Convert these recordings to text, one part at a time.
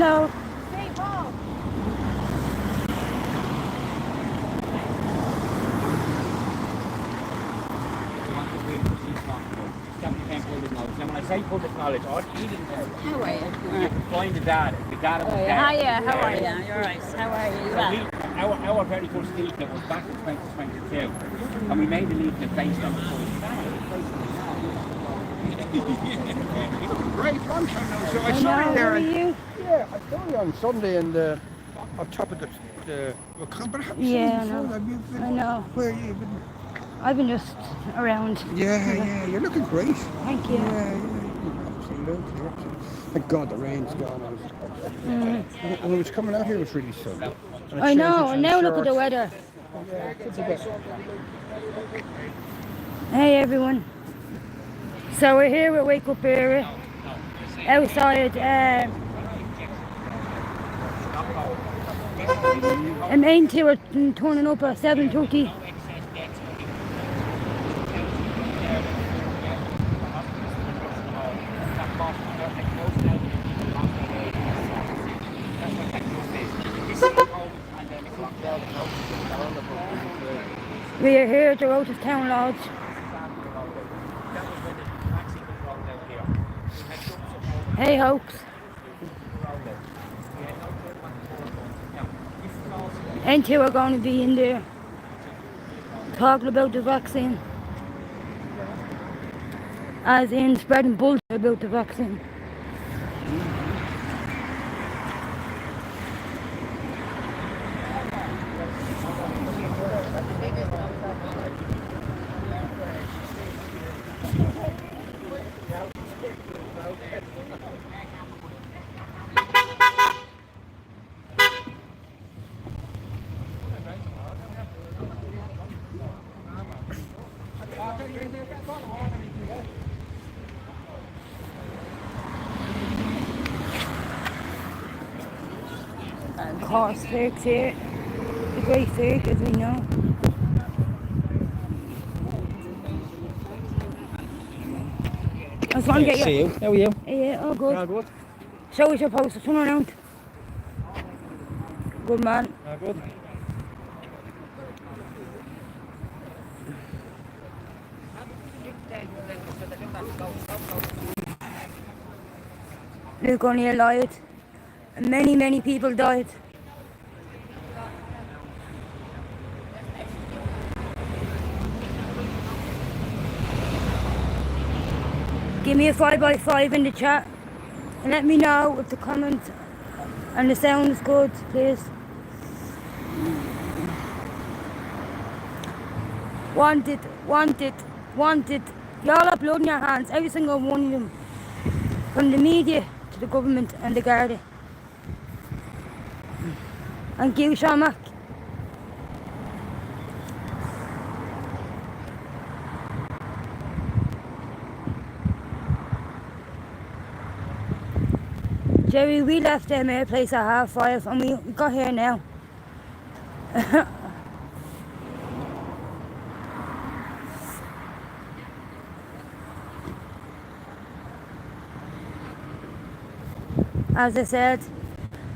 Hello. When I say public knowledge, all you didn't know. How are you? You can find the data. The data was Oh, there. yeah. Hiya, how are you? You're right. How are you? You well? Our very first leaflet was back in 2022, and we made a leaflet based on the Great long time now. So I I saw know, you who there. are you? Yeah, I saw you on Sunday and on top of the well, but I haven't seen Yeah, I you know. before. Have you been, I know. Where you been? I've been just around. Yeah, you're looking great. Thank you. Absolutely. Thank God the rain's gone. When I was coming out here, it was really sunny. And I changed know, into and now look at the shorts. weather. Yeah, it's a bit. Hey everyone. So we're here at Wake Up éiRe, outside and main two are turning up at 7:30. We are here at the Rotas Town Lodge. Hey Hoax. And two are going to be in there talking about the vaccine. As in spreading bullshit about the vaccine. And horse fakes here. The great fake, as we know. I just want to get you. See you. How are you? Yeah, oh good. Ah, good. Show us your poster, turn around. Good man. Ah, good. Luke O'Neill lied. Many people died. Give me a 5x5 in the chat and let me know if the comment and the sound is good, please. Wanted. Y'all have blood in your hands, every single one of them. From the media to the government and the Garda. Thank you, Sean Mac. Jerry, we left our place at 5:30 and we got here now. As I said,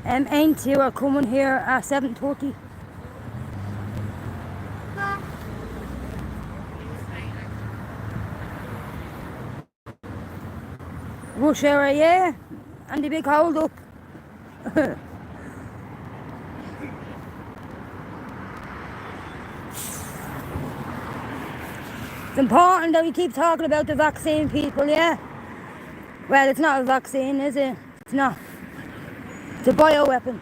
ain't you are coming here at 7:30. Rush hour, yeah, and the big hold up. It's important that we keep talking about the vaccine, people, yeah? Well, it's not a vaccine, is it? It's not. It's a bioweapon.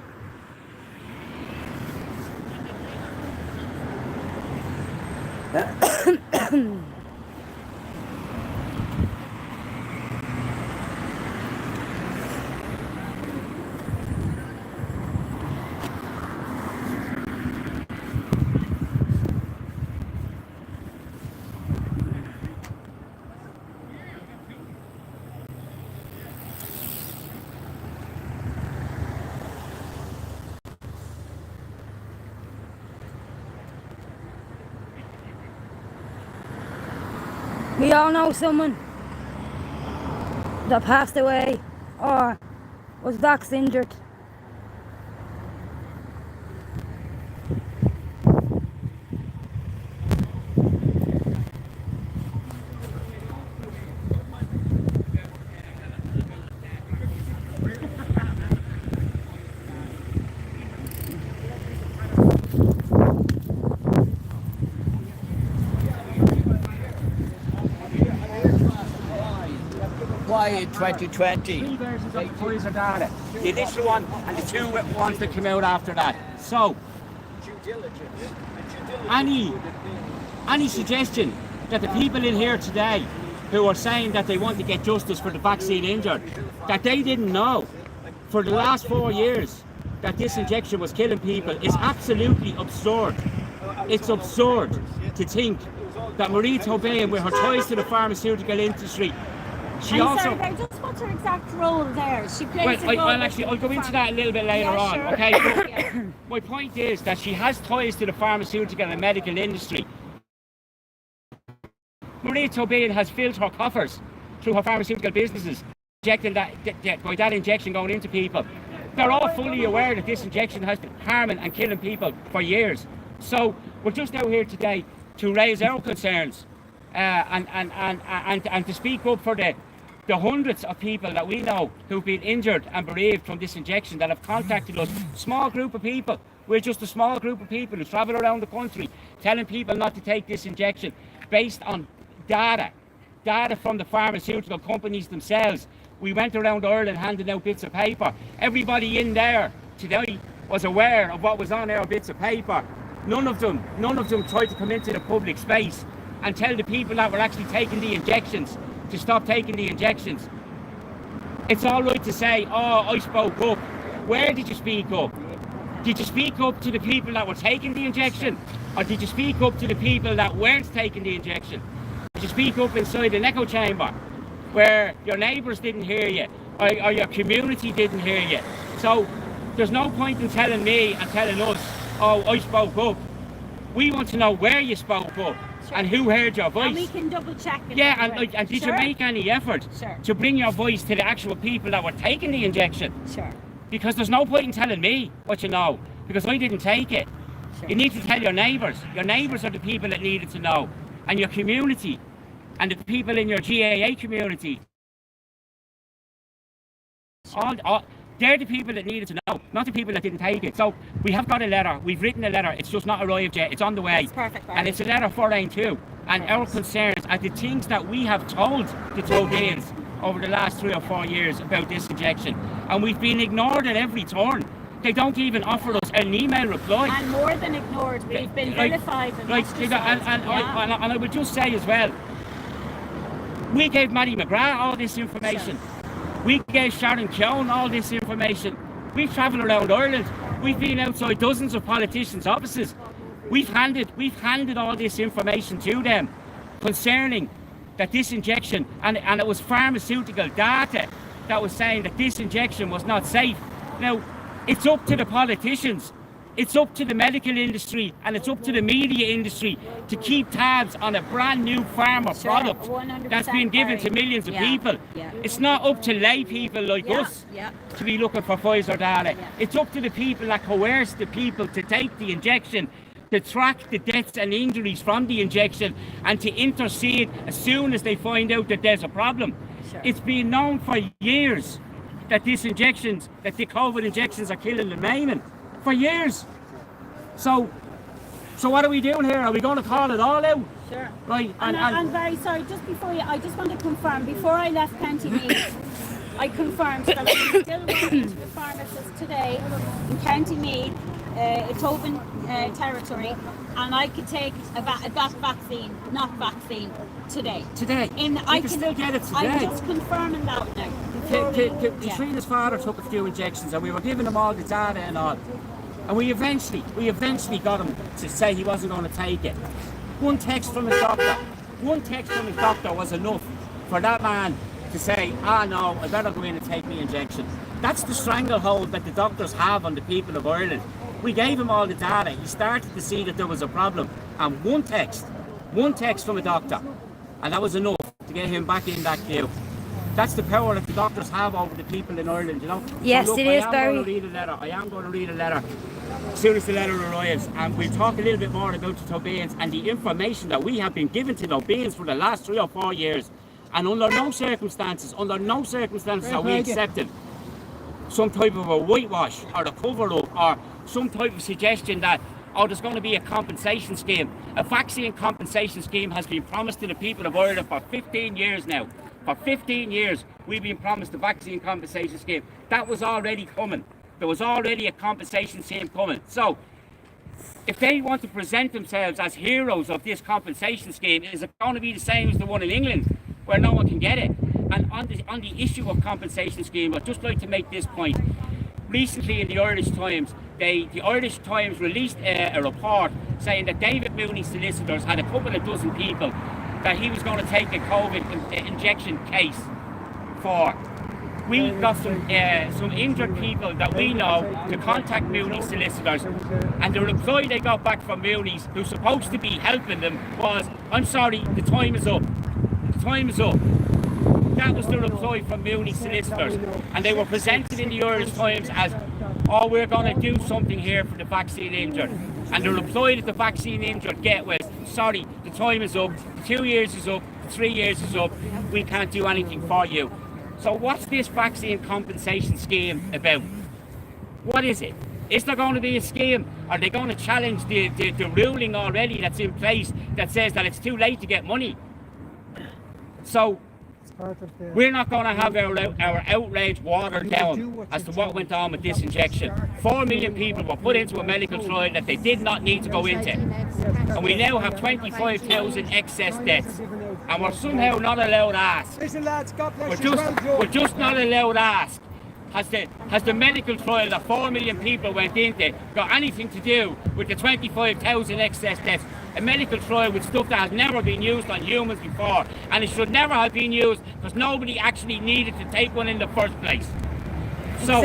We all know someone that passed away or was vaccinated why in 2020? Three versions of the Pfizer data. The initial one and the two ones that came out after that. So, any suggestion that the people in here today who are saying that they want to get justice for the vaccine injured, that they didn't know for the last 4 years that this injection was killing people is absolutely absurd. It's absurd to think that Marie Tobin, with her ties to the pharmaceutical industry, she also... Sorry, just what's her exact role there? She plays I'll go into that a little bit later on, sure. okay? But my point is that she has ties to the pharmaceutical and medical industry. Marie Tobin has filled her coffers through her pharmaceutical businesses, injecting by that injection going into people. They're all fully aware that this injection has been harming and killing people for years. So we're just out here today to raise our concerns and to speak up for the hundreds of people that we know who've been injured and bereaved from this injection that have contacted us. Small group of people. We're just a small group of people who travel around the country telling people not to take this injection based on data from the pharmaceutical companies themselves. We went around Ireland handing out bits of paper. Everybody in there today was aware of what was on our bits of paper. None of them tried to come into the public space and tell the people that were actually taking the injections to stop taking the injections. It's all right to say, oh, I spoke up. Where did you speak up? Did you speak up to the people that were taking the injection? Or did you speak up to the people that weren't taking the injection? Did you speak up inside an echo chamber where your neighbours didn't hear you or your community didn't hear you? So there's no point in telling me and telling us, oh, I spoke up. We want to know where you spoke up and who heard your voice. And we can double check it. Yeah, and did you make any effort to bring your voice to the actual people that were taking the injection? Sure. Because there's no point in telling me what you know, because I didn't take it. Sure. You need to tell your neighbours. Your neighbours are the people that needed to know. And your community, and the people in your GAA community. They're the people that needed to know, not the people that didn't take it. So we have got a letter, we've written a letter, it's just not arrived yet, it's on the way. That's perfect, right? And it's a letter for Ain too. And our concerns are the things that we have told the Tobins over the last 3 or 4 years about this injection. And we've been ignored at every turn. They don't even offer us an email reply. And more than ignored, we've been vilified and and I would just say as well, we gave Maddie McGrath all this information. We gave Sharon Keown all this information. We've travelled around Ireland. We've been outside dozens of politicians' offices. We've handed all this information to them concerning that this injection, and it was pharmaceutical data that was saying that this injection was not safe. Now, it's up to the politicians, it's up to the medical industry, and it's up to the media industry to keep tabs on a brand new pharma product 100% that's been given to millions of people. Yeah. It's not up to lay people like us Yeah. to be looking for Pfizer data. Yeah. It's up to the people that coerce the people to take the injection, to track the deaths and injuries from the injection, and to intercede as soon as they find out that there's a problem. Sure. It's been known for years that the COVID injections are killing and maiming. For years. So what are we doing here? Are we going to call it all out? Sure. Right. And I'm very sorry, just before I just want to confirm, before I left County Meath, I confirmed that I'm still working to the pharmacist today in County Meath, it's open territory, and I could take that vaccine, not vaccine, today. Today? You can still get it today. I'm just confirming that now. Katrina's father took a few injections and we were giving him all the data and all. And we eventually got him to say he wasn't going to take it. One text from his doctor was enough for that man to say, no, I better go in and take my injection. That's the stranglehold that the doctors have on the people of Ireland. We gave him all the data. He started to see that there was a problem. And one text from a doctor, and that was enough to get him back in that queue. That's the power that the doctors have over the people in Ireland, you know? Yes, so look, it is, I am Barry. going to read a letter as soon as the letter arrives, and we'll talk a little bit more about the Tobins and the information that we have been given to Tobins for the last 3 or 4 years. And under no circumstances are we accepting some type of a whitewash or a cover-up or some type of suggestion that, there's going to be a compensation scheme. A vaccine compensation scheme has been promised to the people of Ireland for 15 years now. For 15 years, we've been promised the vaccine compensation scheme. That was already coming. There was already a compensation scheme coming. So, if they want to present themselves as heroes of this compensation scheme, is it going to be the same as the one in England, where no one can get it? And on the issue of compensation scheme, I'd just like to make this point. Recently in the Irish Times, the Irish Times released a report saying that David Mooney's solicitors had a couple of dozen people that he was going to take a COVID injection case for. We got some injured people that we know to contact Mooney's solicitors, and the reply they got back from Mooney's, who's supposed to be helping them, was, "I'm sorry, the time is up. The time is up." That was the reply from Mooney's solicitors, and they were presented in the Irish Times as, "Oh, we're going to do something here for the vaccine injured." And the reply that the vaccine injured get was, "Sorry, the time is up. 2 years is up. 3 years is up. We can't do anything for you." So what's this vaccine compensation scheme about? What is it? Is there going to be a scheme? Are they going to challenge the ruling already that's in place that says that it's too late to get money? So we're not going to have our outrage watered down as to what went on with this injection. 4 million people were put into a medical trial that they did not need to go into. And we now have 25,000 excess deaths. And we're somehow not allowed to ask. Listen, lads, God bless We're just not allowed to ask. Has the medical trial that 4 million people went into got anything to do with the 25,000 excess deaths? A medical trial with stuff that has never been used on humans before, and it should never have been used because nobody actually needed to take one in the first place. So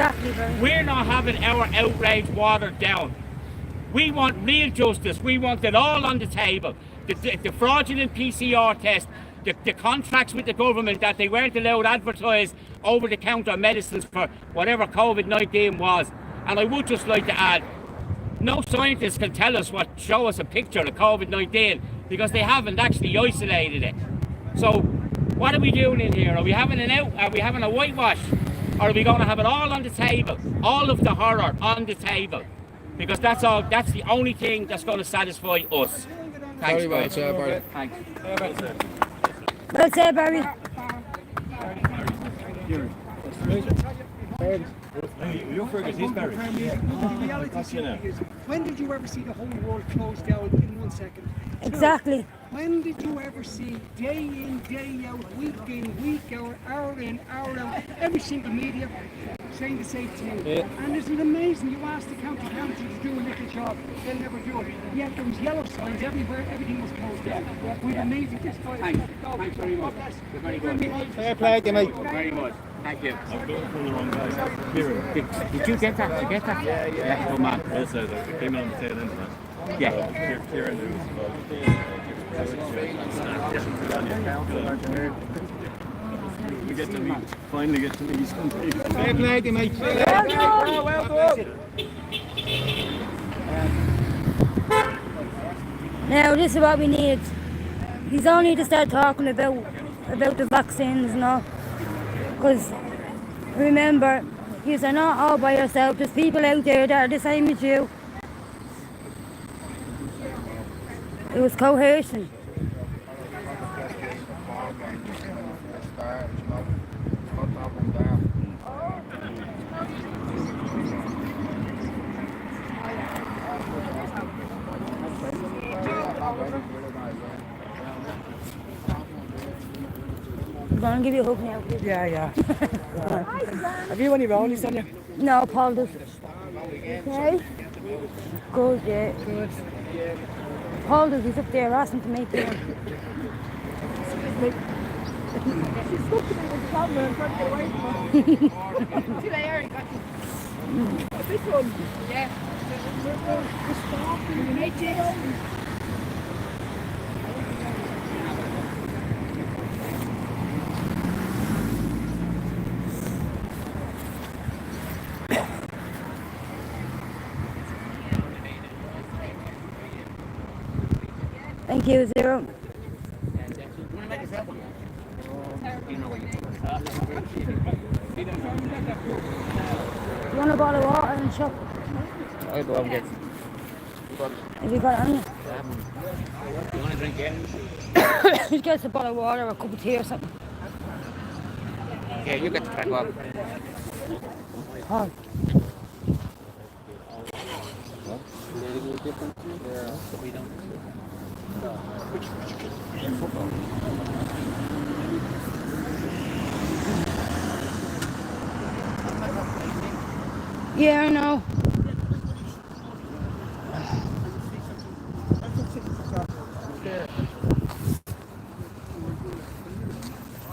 we're not having our outrage watered down. We want real justice. We want it all on the table. The fraudulent PCR test, the contracts with the government that they weren't allowed to advertise over-the-counter medicines for whatever COVID-19 was. And I would just like to add, no scientist can tell us show us a picture of COVID-19 because they haven't actually isolated it. So what are we doing in here? Are we having a whitewash? Or are we going to have it all on the table? All of the horror on the table? Because that's the only thing that's going to satisfy us. Thanks, Barry. Thanks. Well said, Barry. You're Fergus, he's Barry. The reality is, when did you ever see the whole world closed down in 1 second? Exactly. When did you ever see day in, day out, week in, week out, hour in, hour out, every single media saying the same thing? Yeah. And isn't it amazing? You ask the county council to do a little job, they'll never do it. Yet there was yellow signs everywhere, everything was closed down. We've amazing this fight. Thanks very much. Very good. Fair play to me. Very much. Thank you. I've got from the wrong guy. Did you get that? Did you get that? Yeah. Good man. Also, it came in on the tail end of that. Yeah. Kieran, who we get to meet, finally get to meet some people. Fair play to me. Now this is what we need. He's only to start talking about the vaccines now. Because remember, you're not all by yourself. There's people out there that are the same as you. It was coercion. I'm going to give you a hug now. Yeah. Have you any rollies on you? No, Paul does. Okay. Good, yeah. Good. Paul does, he's up there asking to make it. This one? Yeah. Thank you, Zero. You want a bottle of water and shop? I'd love it. Have you got it on you? You want to drink it? Just get us a bottle of water or a cup of tea or something. Yeah, you get the crack up. Oh. Yeah, I know.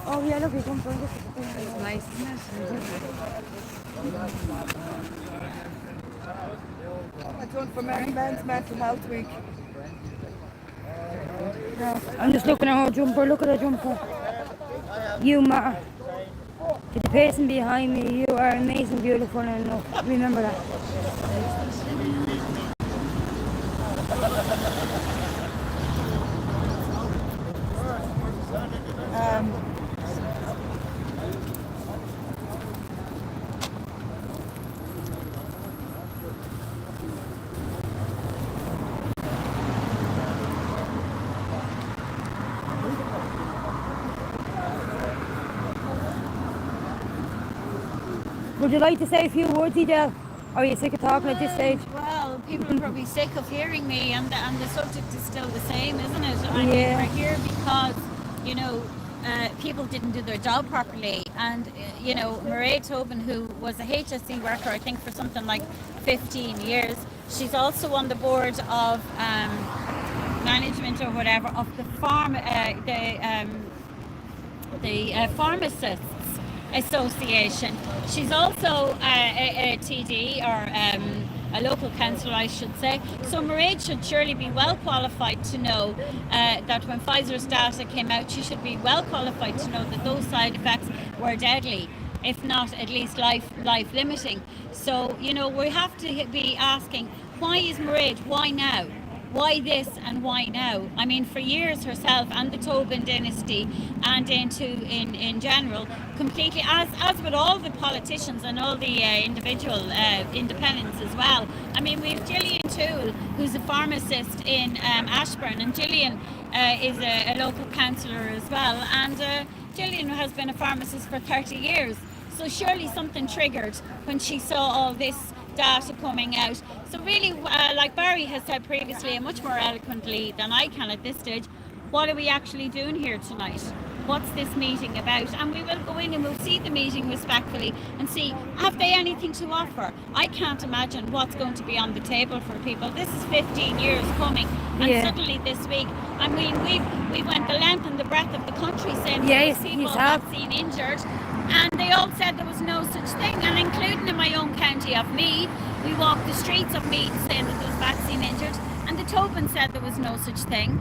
Oh yeah, look, we come from this. It's nice, isn't it? It's one for Men's Mental Health Week. No, I'm just looking at her jumper. Look at her jumper. You matter. To the person behind me, you are amazing, beautiful, and enough. Remember that. Would you like to say a few words, Edel? Or are you sick of talking at this stage? Well, people are probably sick of hearing me, and the subject is still the same, isn't it? I mean, Yeah. we're here because, you know, people didn't do their job properly, and you know, Mairead Tobin, who was a HSE worker, I think for something like 15 years, she's also on the board of management or whatever of the pharmacists association. She's also a TD or a local councillor, I should say. So Mairead should surely be well qualified to know that when Pfizer's data came out, she should be well qualified to know that those side effects were deadly, if not at least life limiting. So, you know, we have to be asking, why is Mairead? Why now? Why this and why now? I mean, for years herself and the Tobin dynasty and in general, completely, as with all the politicians and all the individual independents as well. I mean, we have Gillian Toole, who's a pharmacist in Ashburn, and Gillian is a local councillor as well, and Gillian has been a pharmacist for 30 years. So surely something triggered when she saw all this data coming out. So really, like Barry has said previously and much more eloquently than I can at this stage, what are we actually doing here tonight? What's this meeting about? And we will go in and we'll see the meeting respectfully and see, have they anything to offer? I can't imagine what's going to be on the table for people. This is 15 years coming, and suddenly this week, I mean, we went the length and the breadth of the country saying Yes, people you have. vaccine injured, and they all said there was no such thing, and including in my own county of Meath, we walked the streets of Meath saying that there was vaccine injured, and the Tobin said there was no such thing.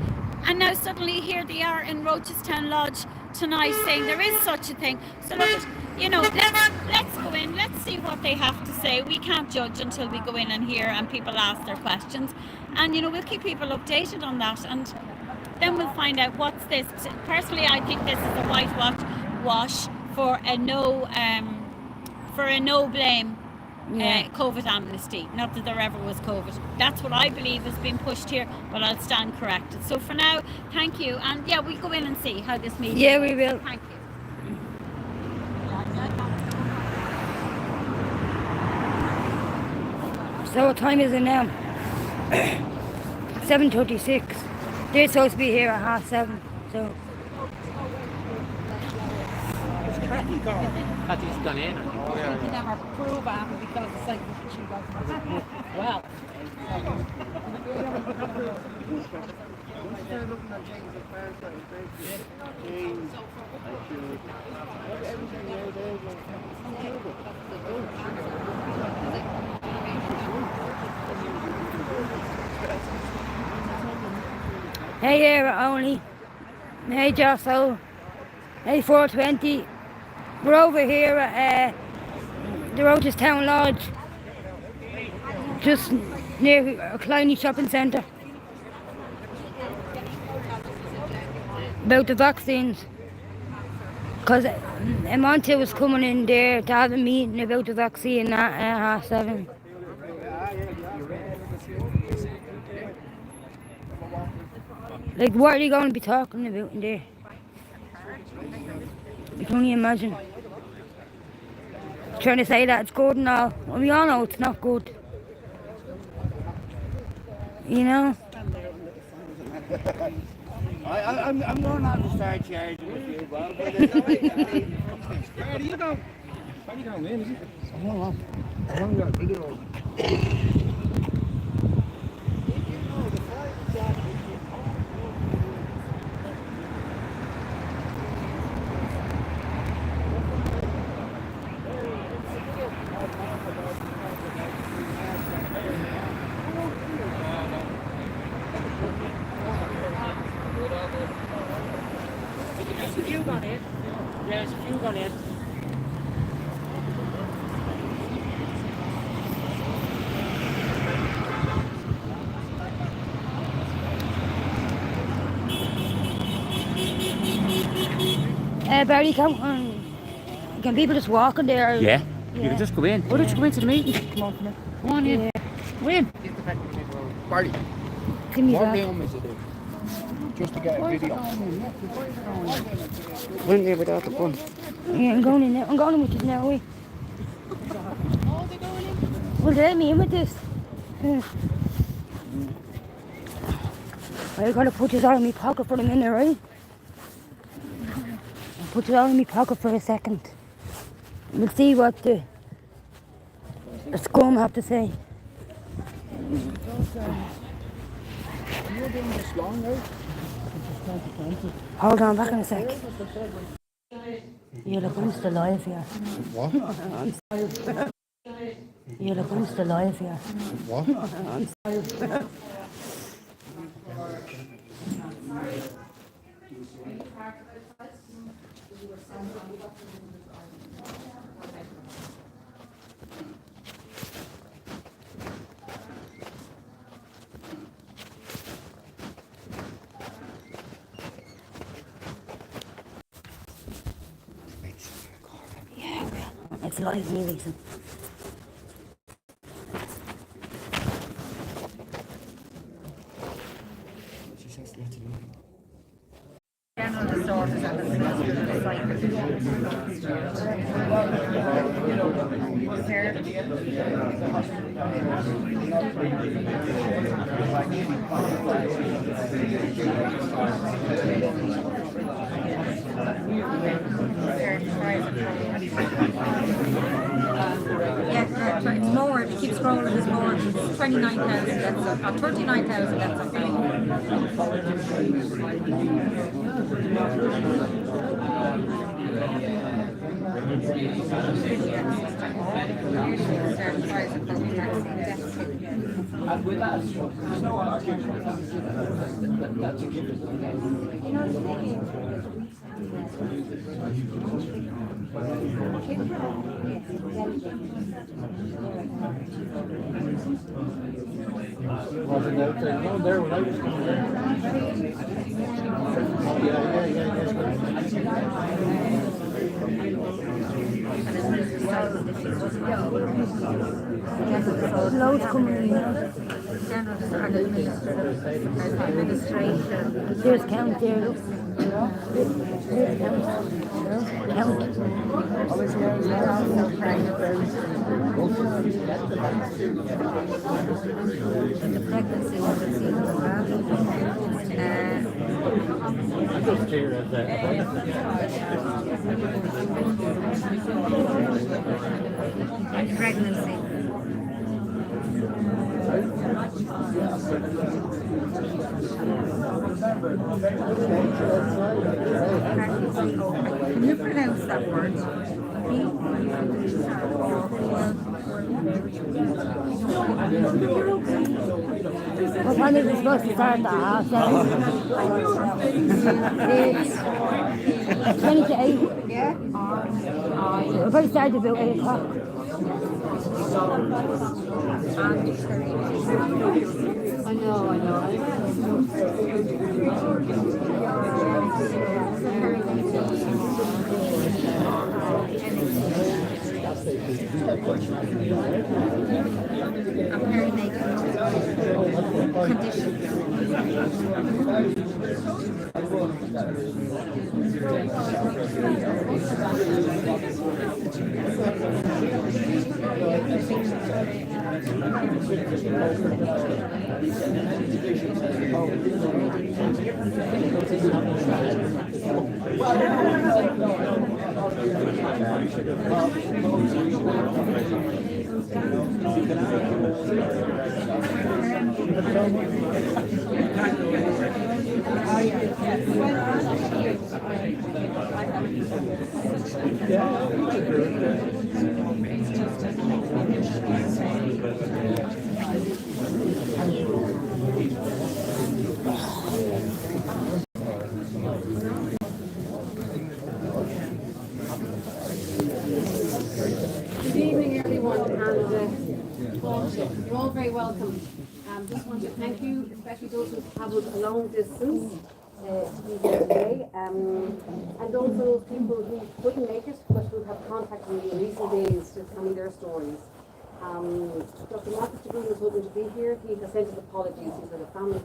And now suddenly here they are in Rochestown Lodge tonight saying there is such a thing. So look, you know, let's go in, let's see what they have to say. We can't judge until we go in and hear and people ask their questions. And you know, we'll keep people updated on that, and then we'll find out what's this. Personally, I think this is a whitewash for a no blame COVID amnesty. Not that there ever was COVID. That's what I believe has been pushed here, but I'll stand corrected. So for now, thank you, and yeah, we'll go in and see how this meeting Yeah, goes. we will. Thank you. So what time is it now? 7:36. They're supposed to be here at 7:30. So I think it's gone in. You can never prove it because it's like she goes, well. hey, éiRe only. Hey, Josso. Hey, 420. We're over here at the Rochestown Lodge, just near a Kleiny shopping centre, about the vaccines. Because Monte was coming in there to have a meeting about the vaccine at 7:30. Like, what are they going to be talking about in there? I can only imagine. trying to say that it's good and all. Well, we all know it's not good. You know? I'm going to have to start charging with you, Bob. Where do you go? Where do you go, man? Is it? Hold on. I'm going to go video. There's a few gone in. There's a few gone in. Barry, can people just walk in there? Yeah. You can just go in. Why don't you go into the meeting? Come on, come in. Come on in. Go in. Barry, Give me what that. room is it in? Just to get a video. Went there without the phone. Yeah, I'm going in now. I'm going in with this now, we. Well, they let me in with this. I gotta put this all in my pocket for a minute, right? I'll put it all in my pocket for a second. We'll see what the scum have to say. You're doing this long now? Hold on, back in a sec. Yeah, look, I'm still alive here. What? Yeah, look, I'm still alive here. What? It's live music. So. General disorders and the yeah, it's more. If you keep scrolling, there's more. 29,000. That's 39,000. That's okay. Loads coming in. Administration. There's count there, look. There's count. Count. The pregnancy was a scene as well. Pregnancy. Can you pronounce that word? What time is it supposed to start at 7:30? It's 20 to 8. Yeah? We'll probably start about 8 o'clock. I know. Condition. Good evening, everyone, and you're all very welcome. Just want to thank you, especially those who travelled a long distance to be here today, and also those people who couldn't make it but who have contacted me in recent days to tell me their stories. Dr. Marcus de Bruin was hoping to be here. He has sent his apologies. He's had a family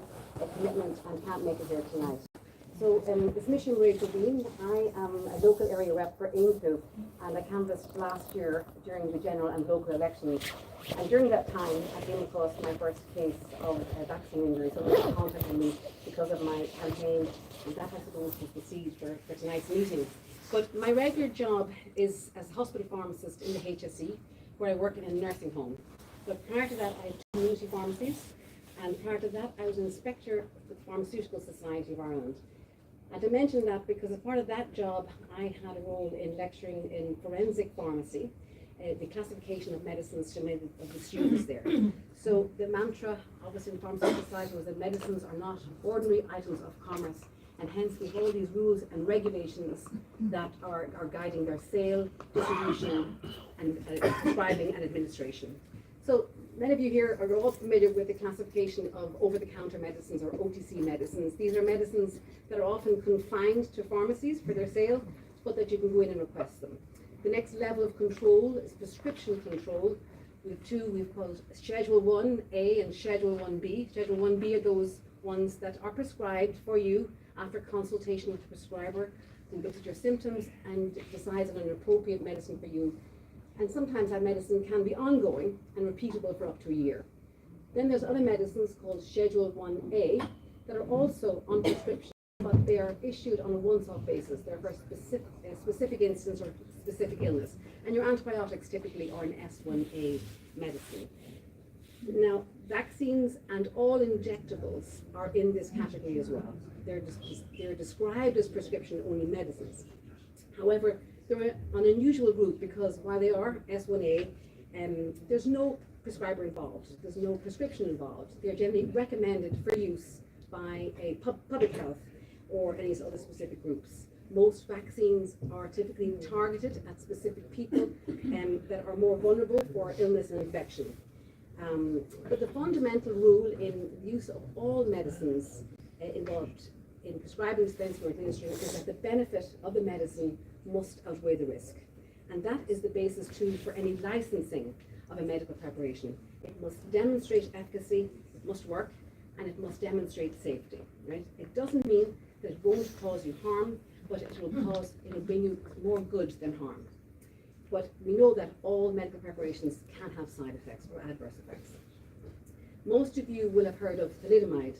commitment and can't make it here tonight. So, it's Mission Rachel Bean. I am a local area rep for éiRe, and I canvassed last year during the general and local elections. And during that time, I came across my first case of vaccine injury. So they contacted me because of my campaign, and that, I suppose, was the seed for tonight's meeting. But my regular job is as a hospital pharmacist in the HSE, where I work in a nursing home. But prior to that, I had community pharmacies, and prior to that, I was an inspector with the Pharmaceutical Society of Ireland. And I mention that because as part of that job, I had a role in lecturing in forensic pharmacy, the classification of medicines to many of the students there. So the mantra, obviously, in the Pharmaceutical Society was that medicines are not ordinary items of commerce, and hence we have all these rules and regulations that are guiding their sale, distribution, and prescribing and administration. So many of you here are all familiar with the classification of over-the-counter medicines or OTC medicines. These are medicines that are often confined to pharmacies for their sale, but that you can go in and request them. The next level of control is prescription control. We have two we've called Schedule 1A and Schedule 1B. Schedule 1B are those ones that are prescribed for you after consultation with the prescriber, who looks at your symptoms and decides on an appropriate medicine for you. And sometimes that medicine can be ongoing and repeatable for up to a year. Then there's other medicines called Schedule 1A that are also on prescription, but they are issued on a once-off basis. They're for a specific instance or specific illness. And your antibiotics typically are an S1A medicine. Now, vaccines and all injectables are in this category as well. They're described as prescription-only medicines. However, they're an unusual group because while they are S1A, there's no prescriber involved. There's no prescription involved. They're generally recommended for use by a public health or any other specific groups. Most vaccines are typically targeted at specific people that are more vulnerable for illness and infection. But the fundamental rule in the use of all medicines involved in prescribing, dispensing, or administering is that the benefit of the medicine must outweigh the risk. And that is the basis too for any licensing of a medical preparation. It must demonstrate efficacy, it must work, and it must demonstrate safety, right? It doesn't mean that it won't cause you harm, but it will bring you more good than harm. But we know that all medical preparations can have side effects or adverse effects. Most of you will have heard of thalidomide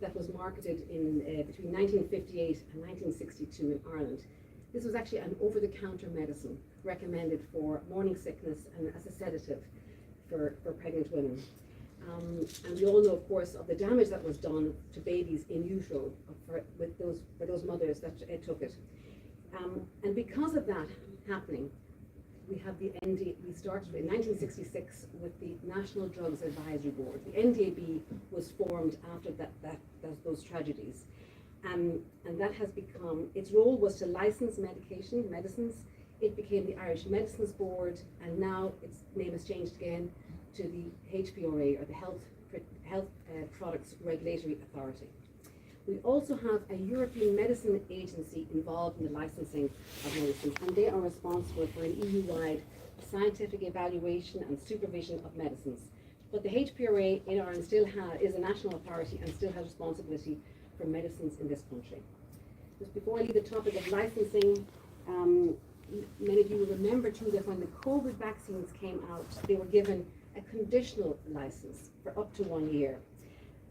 that was marketed in between 1958 and 1962 in Ireland. This was actually an over-the-counter medicine recommended for morning sickness and as a sedative for pregnant women. And we all know, of course, of the damage that was done to babies in utero for those mothers that took it. And because of that happening, we have the we started in 1966 with the National Drugs Advisory Board. The NDAB was formed after those tragedies. And that has become, its role was to license medicines. It became the Irish Medicines Board, and now its name has changed again to the HPRA, or the Health Products Regulatory Authority. We also have a European Medicine Agency involved in the licensing of medicines, and they are responsible for an EU-wide scientific evaluation and supervision of medicines. But the HPRA in Ireland still is a national authority and still has responsibility for medicines in this country. Just before I leave the topic of licensing, many of you will remember too that when the COVID vaccines came out, they were given a conditional license for up to 1 year.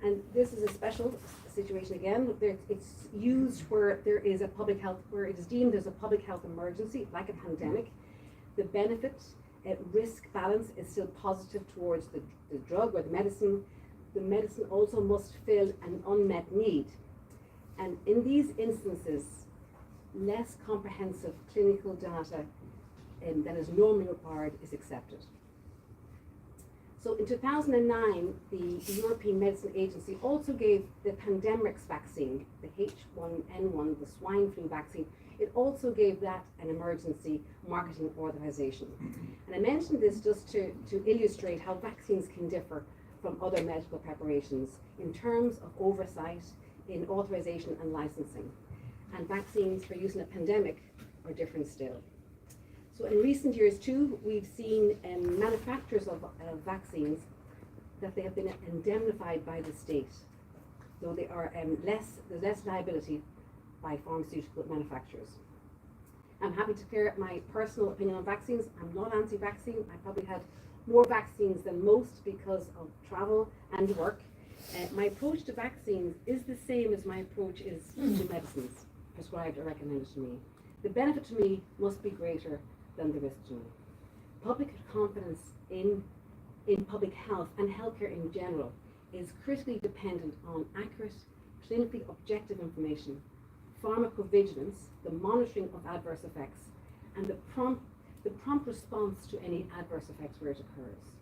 And this is a special situation again. It's used where there is a public health, where it is deemed there's a public health emergency, like a pandemic. The benefit risk balance is still positive towards the drug or the medicine. The medicine also must fill an unmet need. And in these instances, less comprehensive clinical data than is normally required is accepted. So in 2009, the European Medicine Agency also gave the pandemics vaccine, the H1N1, the swine flu vaccine, it also gave that an emergency marketing authorization. And I mentioned this just to illustrate how vaccines can differ from other medical preparations in terms of oversight in authorization and licensing. And vaccines for use in a pandemic are different still. So in recent years too, we've seen manufacturers of vaccines that they have been indemnified by the state. So they are there's less liability by pharmaceutical manufacturers. I'm happy to clear my personal opinion on vaccines. I'm not anti-vaccine. I probably had more vaccines than most because of travel and work. My approach to vaccines is the same as my approach is to medicines prescribed or recommended to me. The benefit to me must be greater than the risk to me. Public confidence in public health and healthcare in general is critically dependent on accurate, clinically objective information, pharmacovigilance, the monitoring of adverse effects, and the prompt response to any adverse effects where it occurs.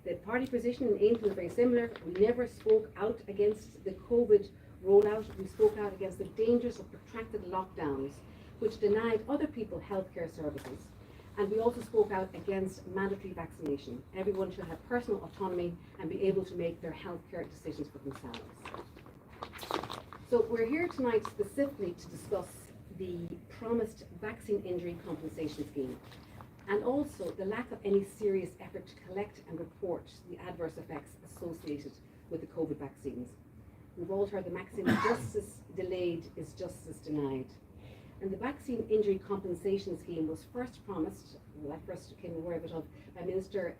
The party position in Ainsworth was very similar. We never spoke out against the COVID rollout. We spoke out against the dangers of protracted lockdowns, which denied other people healthcare services. And we also spoke out against mandatory vaccination. Everyone should have personal autonomy and be able to make their healthcare decisions for themselves. So we're here tonight specifically to discuss the promised vaccine injury compensation scheme, and also the lack of any serious effort to collect and report the adverse effects associated with the COVID vaccines. We've all heard the maxim, justice delayed is justice denied. And the vaccine injury compensation scheme was first promised, well, I first became aware of it by Minister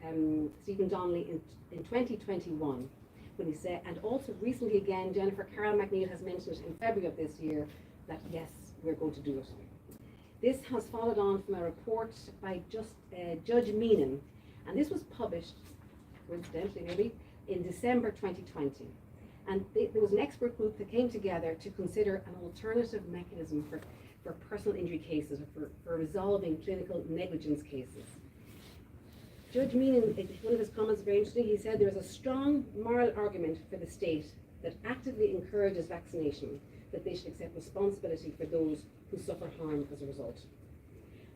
Stephen Donnelly in 2021, when he said, and also recently again, Jennifer Carroll McNeil has mentioned in February of this year that yes, we're going to do it. This has followed on from a report by Judge Meenan, and this was published, coincidentally maybe, in December 2020. And there was an expert group that came together to consider an alternative mechanism for personal injury cases, or for resolving clinical negligence cases. Judge Meenan, one of his comments very interesting, he said there's a strong moral argument for the state that actively encourages vaccination, that they should accept responsibility for those who suffer harm as a result.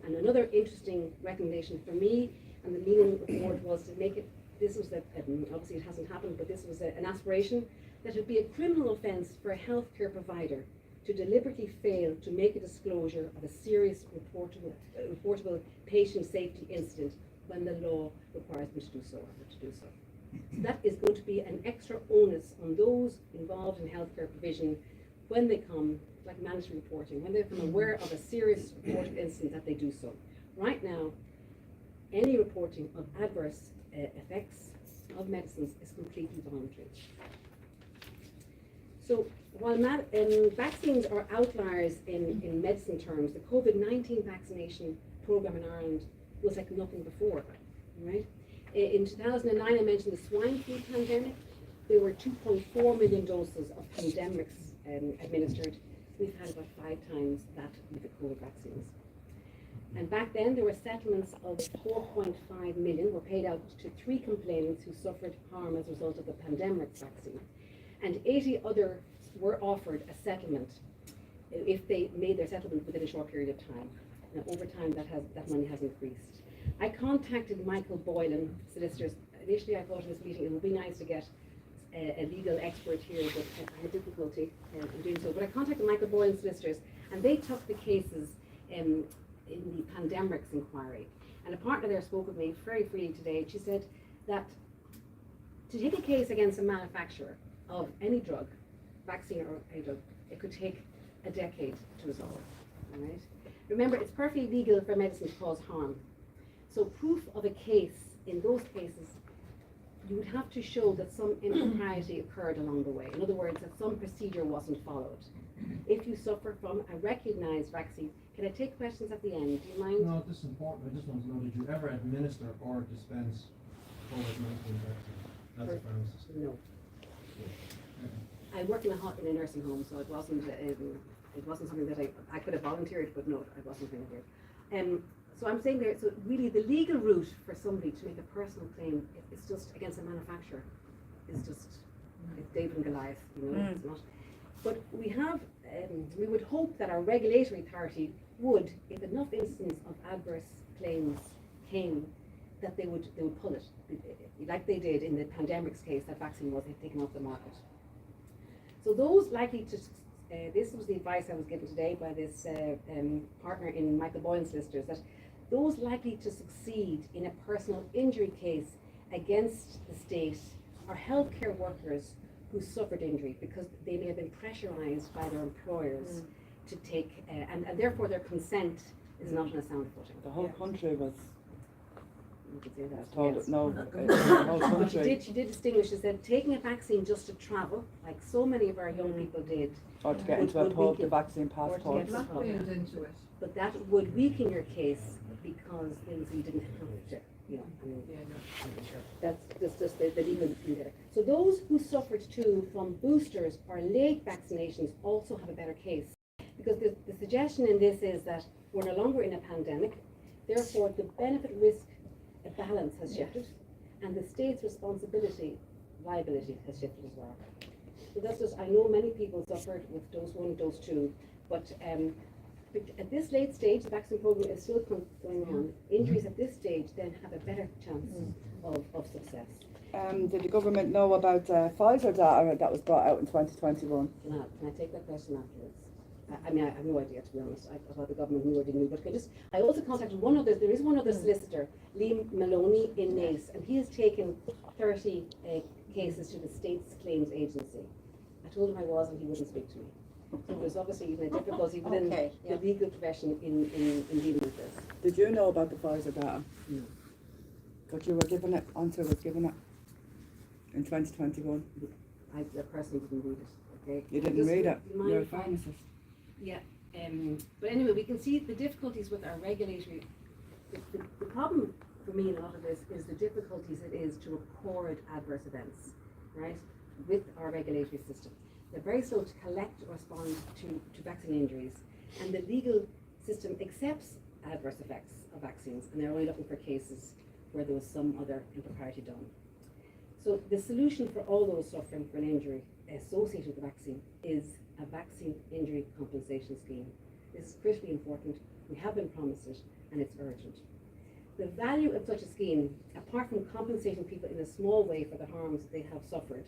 And another interesting recommendation for me and the Meenan report was to make it, this was obviously it hasn't happened, but this was an aspiration, that it would be a criminal offence for a healthcare provider to deliberately fail to make a disclosure of a serious reportable patient safety incident when the law requires them to do so, So that is going to be an extra onus on those involved in healthcare provision when they come, like mandatory reporting, when they become aware of a serious reported incident, that they do so. Right now, any reporting of adverse effects of medicines is completely voluntary. So while vaccines are outliers in medicine terms, the COVID-19 vaccination program in Ireland was like nothing before, right? In 2009, I mentioned the swine flu pandemic. There were 2.4 million doses of pandemics administered. We've had about 5 times that with the COVID vaccines. And back then, there were settlements of 4.5 million were paid out to 3 complainants who suffered harm as a result of the pandemic vaccine. And 80 others were offered a settlement if they made their settlement within a short period of time. Now, over time, that money has increased. I contacted Michael Boylan, solicitors. Initially, I thought in this meeting it would be nice to get a legal expert here, but I had difficulty in doing so. But I contacted Michael Boylan, solicitors, and they took the cases in the pandemics inquiry. And a partner there spoke with me very freely today. She said that to take a case against a manufacturer of any drug, vaccine or a drug, it could take a decade to resolve. All right? Remember, it's perfectly legal for medicine to cause harm. So proof of a case, in those cases, you would have to show that some impropriety occurred along the way. In other words, that some procedure wasn't followed. If you suffer from a recognised vaccine, can I take questions at the end? Do you mind? No, this is important. I just want to know, did you ever administer or dispense COVID-19 vaccine as a pharmacist? No. I work in a nursing home, so it wasn't something that I could have volunteered, but no, I wasn't volunteered. So I'm saying there, so really the legal route for somebody to make a personal claim, it's just against a manufacturer, is just it's David and Goliath, you know, it's not. But we have, we would hope that our regulatory authority would, if enough instances of adverse claims came, that they would pull it, like they did in the pandemic's case. That vaccine was taken off the market. So those likely to, this was the advice I was given today by this partner in Michael Boylan's solicitors, that those likely to succeed in a personal injury case against the state are healthcare workers who suffered injury because they may have been pressurized by their employers to take, and therefore their consent is not on a sound footing. The whole country was You could say that. told yes. no. The whole But she country, did distinguish. She said taking a vaccine just to travel, like so many of our young people did, or to get into a pub, the vaccine passport. Blackmailed into it. but that would weaken your case because then you didn't have to, you know. I mean, that's just the legal thing there. So those who suffered too from boosters or late vaccinations also have a better case, because the suggestion in this is that we're no longer in a pandemic, therefore the benefit risk balance has shifted, and the state's liability has shifted as well. So that's just, I know many people suffered with dose 1, dose 2, but at this late stage, the vaccine program is still going on. Injuries at this stage then have a better chance of success. Did the government know about Pfizer data that was brought out in 2021? Can I take that question afterwards? I mean, I have no idea, to be honest. I thought the government knew or didn't know, but I also contacted there is one other solicitor, Liam Maloney in Naas, and he has taken 30 cases to the state's claims agency. I told him I was, and he wouldn't speak to me. So there's obviously even a difficulty within the legal profession in dealing with this. Did you know about the Pfizer data? No. But you were given it, until was given it in 2021. I personally didn't read it. Okay. You didn't read it. Do you mind You're a if I- pharmacist. Yeah, but anyway, we can see the difficulties with our regulatory. The problem for me in a lot of this is the difficulties it is to record adverse events, right, with our regulatory system. They're very slow to collect or respond to vaccine injuries, and the legal system accepts adverse effects of vaccines, and they're only looking for cases where there was some other impropriety done. So the solution for all those suffering from an injury associated with the vaccine is a vaccine injury compensation scheme. This is critically important. We have been promised it, and it's urgent. The value of such a scheme, apart from compensating people in a small way for the harms they have suffered,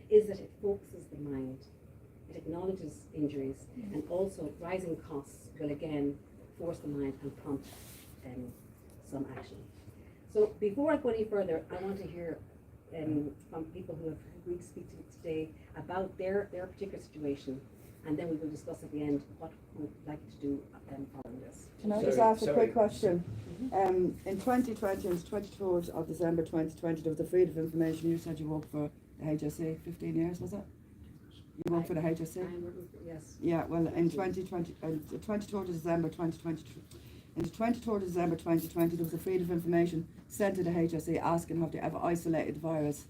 is that it focuses the mind. It acknowledges injuries, and also rising costs will again force the mind and prompt some action. So before I go any further, I want to hear from people who have agreed to speak to me today about their particular situation, and then we will discuss at the end what we'd like to do following this. Can I just ask a quick question? In 2020, on the 23rd of December 2020, there was a freedom of information. You said you worked for the HSE 15 years, was it? You worked for the HSE? I'm working for, yes. Yeah, well, in 2020, the 23rd of December 2022, in the 23rd of December 2020, there was a freedom of information sent to the HSE asking have they ever isolated the virus.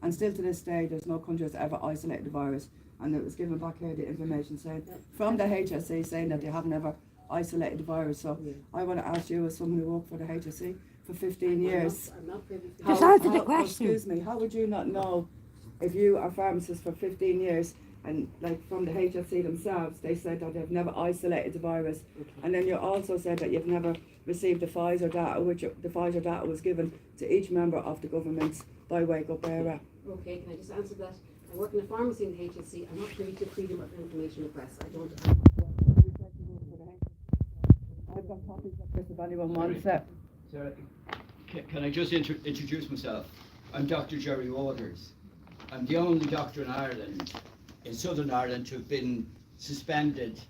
And still to this day, there's no country that's ever isolated the virus. And it was given back here the information saying from the HSE saying that they haven't ever isolated the virus. So I want to ask you, as someone who worked for the HSE for 15 years, I'm not privy to Just answer the question. Excuse me, how would you not know if you are a pharmacist for 15 years and like from the HSE themselves, they said that they've never isolated the virus. And then you also said that you've never received the Pfizer data, which the Pfizer data was given to each member of the government by Wake Up éiRe. Okay, can I just answer that? I work in a pharmacy in the HSE. I'm not privy to freedom of information requests. I don't. I've got copies of this if anyone wants it. So, can I just introduce myself? I'm Dr. Jerry Waters. I'm the only doctor in Ireland, in Southern Ireland, to have been suspended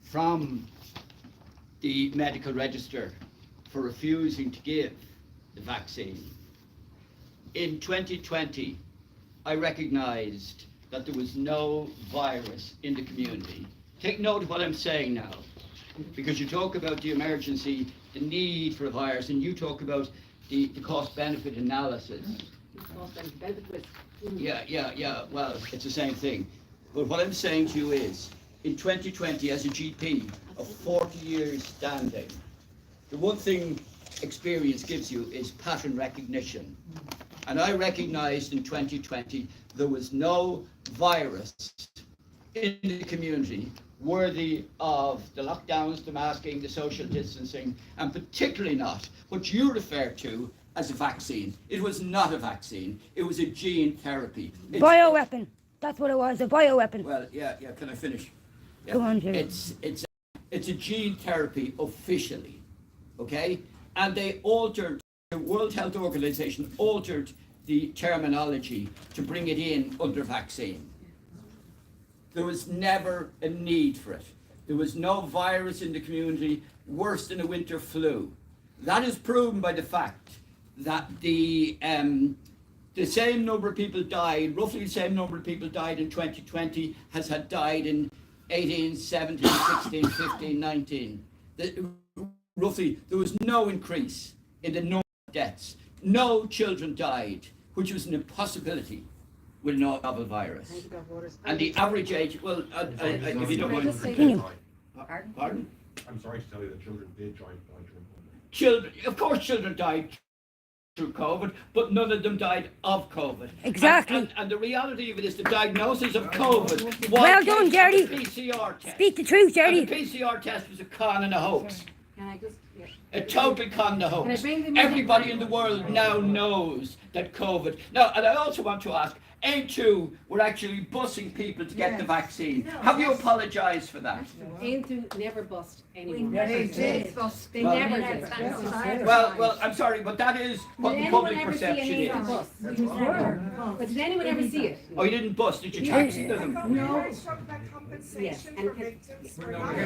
from the medical register for refusing to give the vaccine. In 2020, I recognised that there was no virus in the community. Take note of what I'm saying now, because you talk about the emergency, the need for a virus, and you talk about the cost-benefit analysis. Yeah, well, it's the same thing. But what I'm saying to you is, in 2020, as a GP of 40 years standing, the one thing experience gives you is pattern recognition. And I recognised in 2020 there was no virus in the community worthy of the lockdowns, the masking, the social distancing, and particularly not what you refer to as a vaccine. It was not a vaccine, it was a gene therapy. Bioweapon. That's what it was, a bioweapon. Well, yeah, can I finish? Yeah. Go on, Jerry. It's a gene therapy officially, okay? And they altered, the World Health Organization altered the terminology to bring it in under vaccine. There was never a need for it. There was no virus in the community worse than a winter flu. That is proven by the fact that the same number of people died, roughly the same number of people died in 2020 as had died in 18, 17, 16, 15, 19. Roughly, there was no increase in the number of deaths. No children died, which was an impossibility with no novel virus. And the average age, well, if you don't mind. Pardon? I'm sorry to tell you that children did die during COVID. Children, of course children died through COVID, but none of them died of COVID. Exactly. And the reality of it is the diagnosis of COVID was well done, Jerry. the PCR test. Speak the truth, Jerry. And the PCR test was a con and a hoax. Can I just, yeah. A total con and a Can I hoax. bring them in? Everybody in the world now knows that COVID. Now, and I also want to ask, A2 were actually busing people to get the vaccine. Have you apologised for that? A2 never bust anyone. They did. They never did. Well, I'm sorry, but that is what the public perception is. But did anyone ever see it? Oh, you didn't bust, did you tax them? No. Yes. And Oh,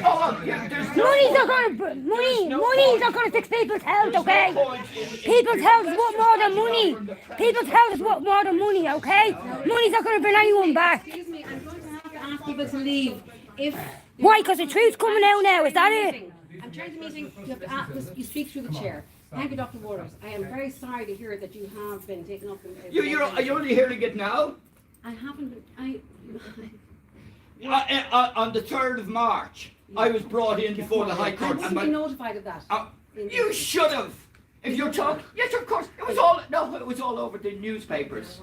well, yeah, there's no Money's not point. gonna There's no money's point. not gonna fix people's health, There's no okay? point in People's health is let's worth more than distract money. from the premise. People's health is worth more than money, okay? Money's not gonna bring anyone back. excuse me, I'm going to have to ask people to leave. If Why? Because the truth's coming out now, is that it? I'm trying to meeting. You have to ask. You speak through the chair. Thank you, Dr. Waters. I am very sorry to hear that you have been taken up in. Are you only hearing it now? I haven't been. On the 3rd of March, I was brought in before the High I Court. wasn't notified of that. You should have. If you're talking, yes, of course. It was all over the newspapers.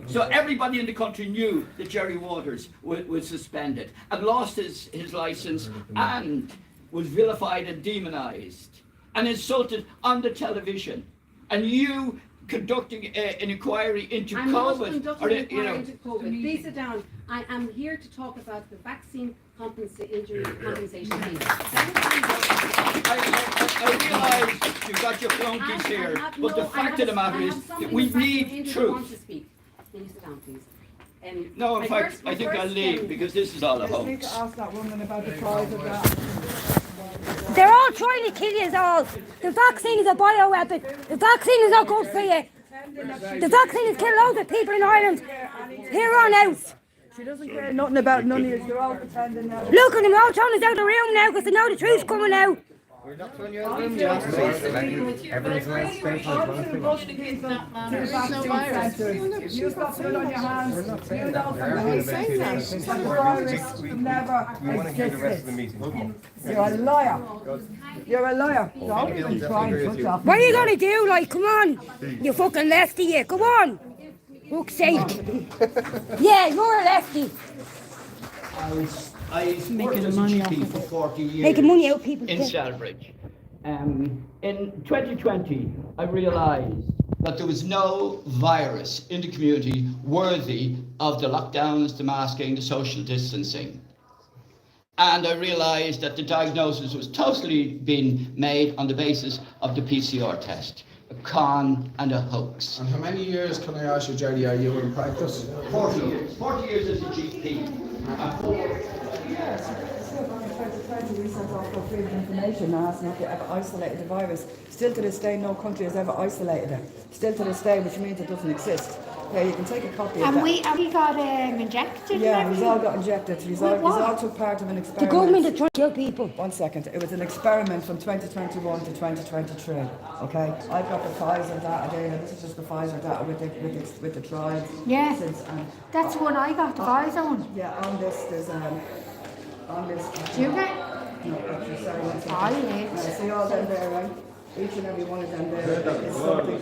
So everybody in the country knew that Jerry Waters was suspended and lost his license and was vilified and demonized and insulted on the television. And you conducting an inquiry into I'm not COVID. conducting an inquiry into COVID. Please sit down. I am here to talk about the vaccine injury compensation scheme. I realise you've got your flunkies here, but the fact of the matter is that we need truth. Can you sit down, please? No, in fact, I think I'll leave because this is all a I need hoax. to ask that woman about the price of that. They're all trying to kill you all. The vaccine is a bioweapon. The vaccine is not good for you. The vaccine has killed loads of people in Ireland. Here on out. She doesn't care nothing about none of you. You're all pretending now. Look at them all throwing us out of the room now because they know the truth's coming out. We're not throwing you out of the room, Josh. Everyone's allowed to stay for the vaccine. You stop it on your hands. You know the virus never We want to hear the rest of the existed. meeting. You're a liar. You're a liar. Don't even try and put off. What are you going to do? Like, come on. You fucking lefty, you. Come on. Fuck's sake. Yeah, you're a lefty. I worked as a GP for 40 years. Making money out of people. In Selbridge. In 2020, I realised that there was no virus in the community worthy of the lockdowns, the masking, the social distancing. And I realised that the diagnosis was totally being made on the basis of the PCR test. A con and a hoax. And how many years, can I ask you, Jerry, are you in practice? 40 years. 40 years as a GP. trying to reset off for freedom of information and asking if they ever isolated the virus. Still to this day, no country has ever isolated it. Still to this day, which means it doesn't exist. Okay, you can take a copy of that. And we got injected. Yeah, he's all got injected. He's all took part of an experiment. The government is trying to kill people. 1 second. It was an experiment from 2021 to 2023. Okay, I've got the Pfizer data there. This is just the Pfizer data with the trials. Yeah. Since, That's what I got, the Pfizer one. yeah, on this there's on this. Do you get? No, actually, sorry. One second. Oh, yeah. Now, see all them there, right? Each and every one of them there is something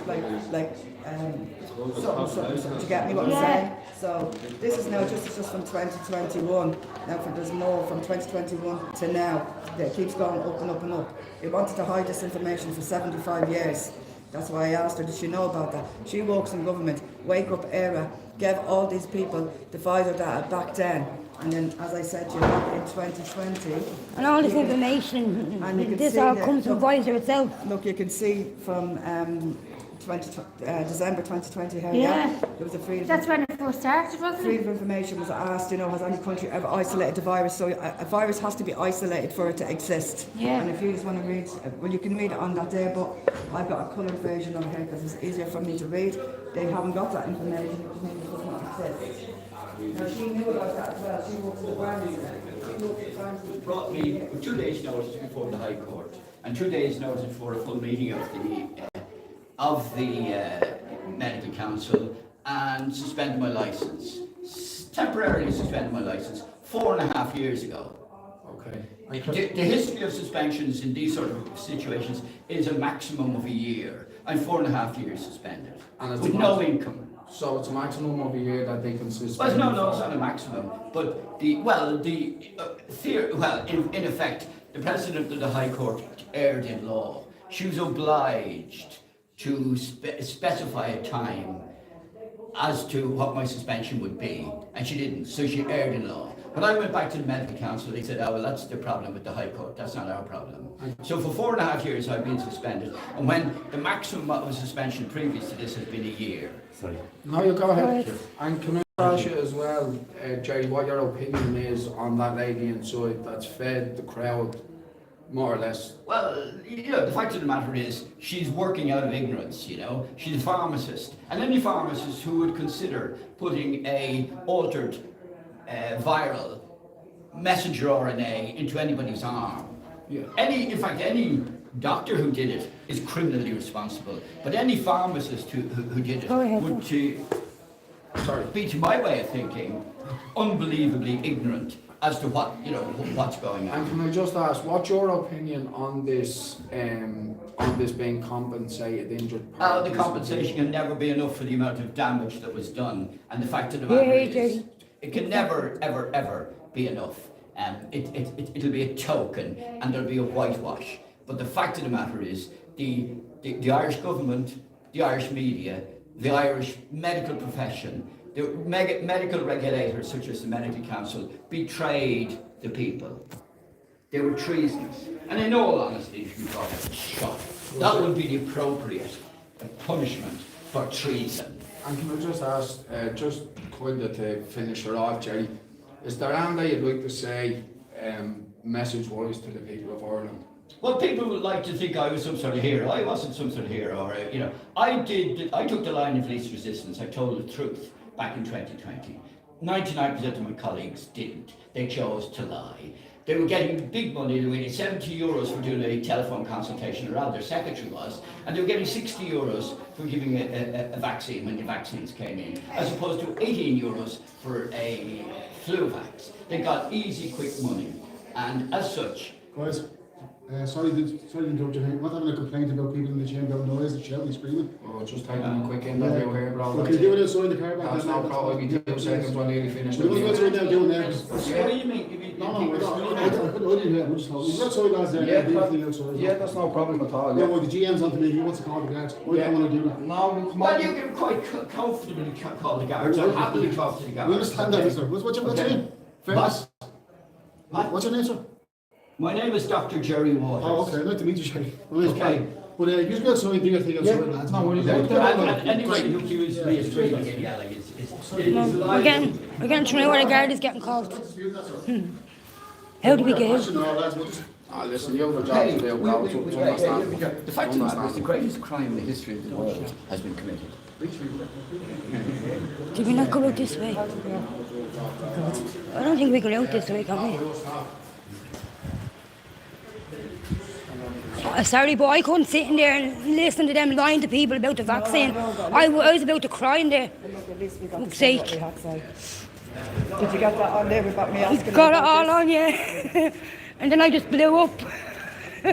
something. Do you get me what I'm saying? So this is now just from 2021. Now there's more from 2021 to now. It keeps going up and up and up. They wanted to hide this information for 75 years. That's why I asked her, did she know about that? She works in government. Wake Up éiRe gave all these people the Pfizer data back then. And then, as I said to you, in 2020... And all this information, and this all comes from Pfizer itself. Look, you can see from December 2020 here, Yeah. there was a freedom... That's when it first started, wasn't it? Freedom of information was asked, has any country ever isolated the virus? So a virus has to be isolated for it to exist. Yeah. And if you just want to read, well, you can read it on that day, but I've got a coloured version of it here because it's easier for me to read. They haven't got that information, which means it does not exist. Now, she knew about that as well. She worked at the Brandon Center. Brought me 2 days' notice before the High Court and 2 days' notice for a full meeting of the Medical Council and suspended my licence. Temporarily suspended my licence 4.5 years ago. Okay. The history of suspensions in these sort of situations is a maximum of a year. I'm 4.5 years suspended with no income. So it's a maximum of a year that they can suspend? Well, no, it's not a maximum. But in effect, the President of the High Court erred in law. She was obliged to specify a time as to what my suspension would be, and she didn't, so she erred in law. When I went back to the Medical Council, they said, oh, well, that's the problem with the High Court, that's not our problem. So for 4.5 years I've been suspended, and when the maximum of a suspension previous to this has been a year. Sorry. No, you go ahead. And can I ask you as well, Jerry, what your opinion is on that lady inside that's fed the crowd, more or less? Well, the fact of the matter is, she's working out of ignorance, She's a pharmacist. And any pharmacist who would consider putting a altered viral messenger RNA into anybody's arm. Yeah. In fact, any doctor who did it is criminally responsible. But any pharmacist who did it would, be, to my way of thinking, unbelievably ignorant as to what's going on. And can I just ask, what's your opinion on this being compensated injured parties? The compensation can never be enough for the amount of damage that was done. And the fact of the matter is, it can never, ever, ever be enough. It'll be a token and there'll be a whitewash. But the fact of the matter is, the Irish government, the Irish media, the Irish medical profession, the medical regulators such as the Medical Council betrayed the people. They were treasonous. And in all honesty, if you got a shot, that would be the appropriate punishment for treason. And can I just ask, just kind of to finish her off, Jerry, is there anything you'd like to say message-wise to the people of Ireland? Well, people would like to think I was some sort of hero. I wasn't some sort of hero. I took the line of least resistance. I told the truth back in 2020. 99% of my colleagues didn't. They chose to lie. They were getting big money. They were getting 70 euros for doing a telephone consultation, or rather their secretary was, and they were getting 60 euros for giving a vaccine when the vaccines came in, as opposed to 18 euros for a flu vax. They got easy, quick money, and as such... Guys, sorry to interrupt you. I'm not having a complaint about people in the gym about noise and shouting and screaming. Oh, just taking a quick interview here, bro. Look, you're doing it outside the car back. That's no problem. It'll be 2 seconds when nearly finished. What right now doing there? What do you mean? No, I couldn't here. I'm just talking. You're outside, lads, there. Yeah, that's no problem at all. Yeah, well, the GM's on to me. He wants to call the guards. I don't want to do that. No, come on. Well, you can quite comfortably call the guards. I'll happily talk to the guards. We understand that, sir. What's your name? Fairness. What's your name, sir? My name is Dr. Jerry Waters. Oh, okay. I'd like to meet you, Jerry. Okay. But you just go outside and do your thing outside, lads. No worries. Anybody who accuses me of screaming and yelling is We're getting to know where the guard is getting called. How do we get it? Listen, you have a job to do, go to understand. The fact of the matter is the greatest crime in the history of the world has been committed. Did we not go out this way? I don't think we go out this way, can we? Sorry, but I couldn't sit in there and listen to them lying to people about the vaccine. I was about to cry in there. Fuck's sake. Did you get that on there without me asking? Got it all on, yeah. And then I just blew up. I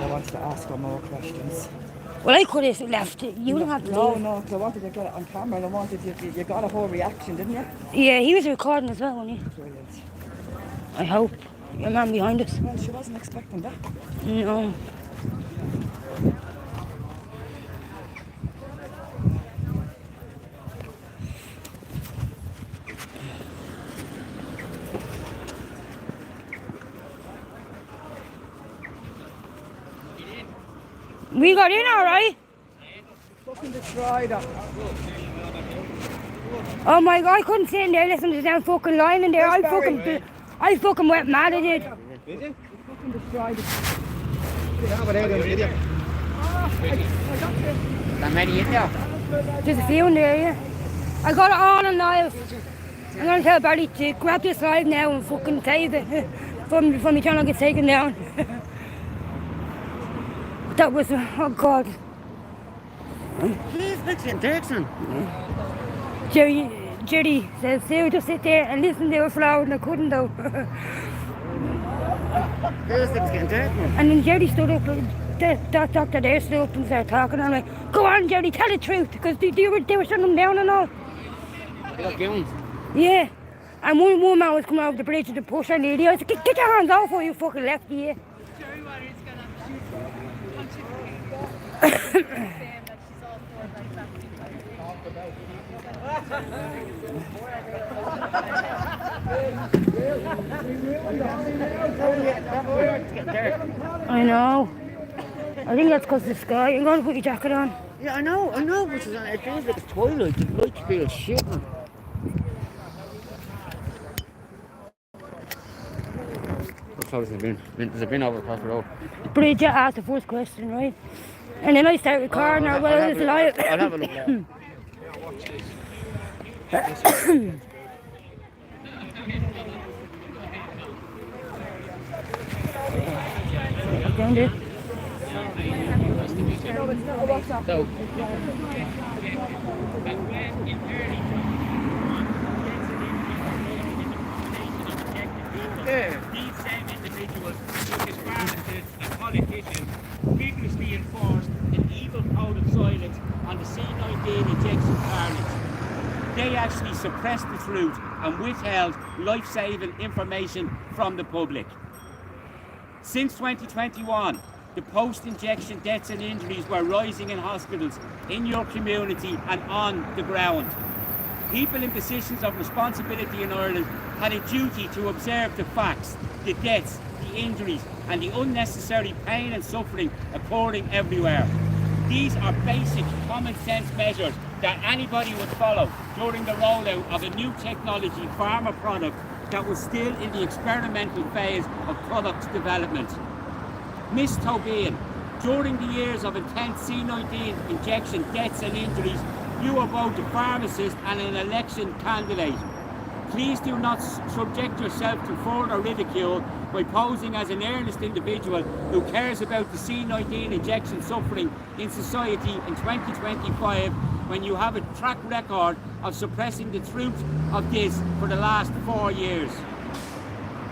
wanted to ask her more questions. Well, I could have left it. You don't have to No, leave. no, because I wanted to get it on camera and I wanted you got a whole reaction, didn't you? Yeah, he was recording as well, wasn't he? Brilliant. I hope. Your man behind us. Well, she wasn't expecting that. No. We got in all right. Fucking destroyed her. Oh my God, I couldn't sit in there listening to them fucking lying in there. I fucking went mad, I did. Fucking destroyed her. That many in there? There's a few in there, yeah. I got it on live. I'm gonna tell Barry to grab this live now and fucking save it before my channel gets taken down. That was, oh God. Please, Vincent Jackson. Jerry says, Sue, just sit there and listen to her flower, and I couldn't though. And then Jerry stood up, that doctor there stood up and started talking, and I'm like, go on Jerry, tell the truth, because they were shutting them down and all. They got guns. Yeah. And one man was coming over the bridge to push her lady. I said, get your hands off her, you fucking lefty, yeah. I know. I think that's because of the sky. I'm going to put your jacket on. Yeah, I know, but it feels like it's twilight. The lights feel shitting. What close has it been? There's a bin over across the road. Bridget asked the first question, right? And then I start recording her while I was alive. I'll have a look now. Down there. So, these same individuals, such as pharmacists and politicians, vigorously enforced an evil code of silence on the C19 injection carnage. They actually suppressed the truth and withheld life-saving information from the public. Since 2021, the post-injection deaths and injuries were rising in hospitals, in your community and on the ground. People in positions of responsibility in Ireland had a duty to observe the facts, the deaths, the injuries and the unnecessary pain and suffering occurring everywhere. These are basic common sense measures that anybody would follow during the rollout of a new technology pharma product that was still in the experimental phase of product development. Ms. Tobin, during the years of intense C19 injection deaths and injuries, you were both a pharmacist and an election candidate. Please do not subject yourself to further ridicule by posing as an earnest individual who cares about the C19 injection suffering in society in 2025 when you have a track record of suppressing the truth of this for the last 4 years.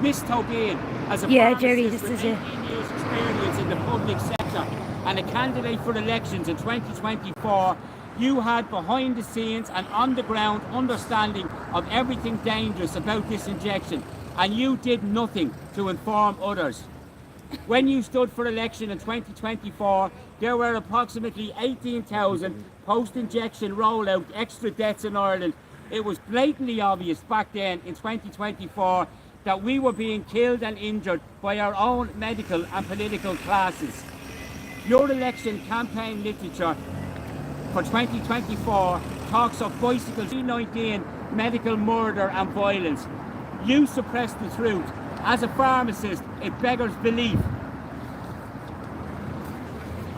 Ms. Tobin, as a pharmacist with 18 years experience in the public sector and a candidate for elections in 2024, you had behind the scenes and on the ground understanding of everything dangerous about this injection, and you did nothing to inform others. When you stood for election in 2024, there were approximately 18,000 post-injection rollout extra deaths in Ireland. It was blatantly obvious back then in 2024 that we were being killed and injured by our own medical and political classes. Your election campaign literature for 2024 talks of bicycle C19 medical murder and violence. You suppress the truth. As a pharmacist, it beggars belief.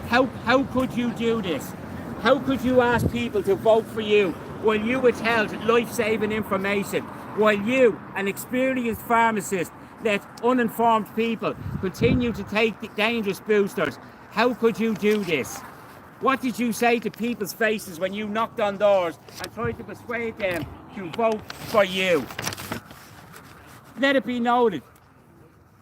How could you do this? How could you ask people to vote for you while you withheld life-saving information? While you, an experienced pharmacist, let uninformed people continue to take the dangerous boosters? How could you do this? What did you say to people's faces when you knocked on doors and tried to persuade them to vote for you? Let it be noted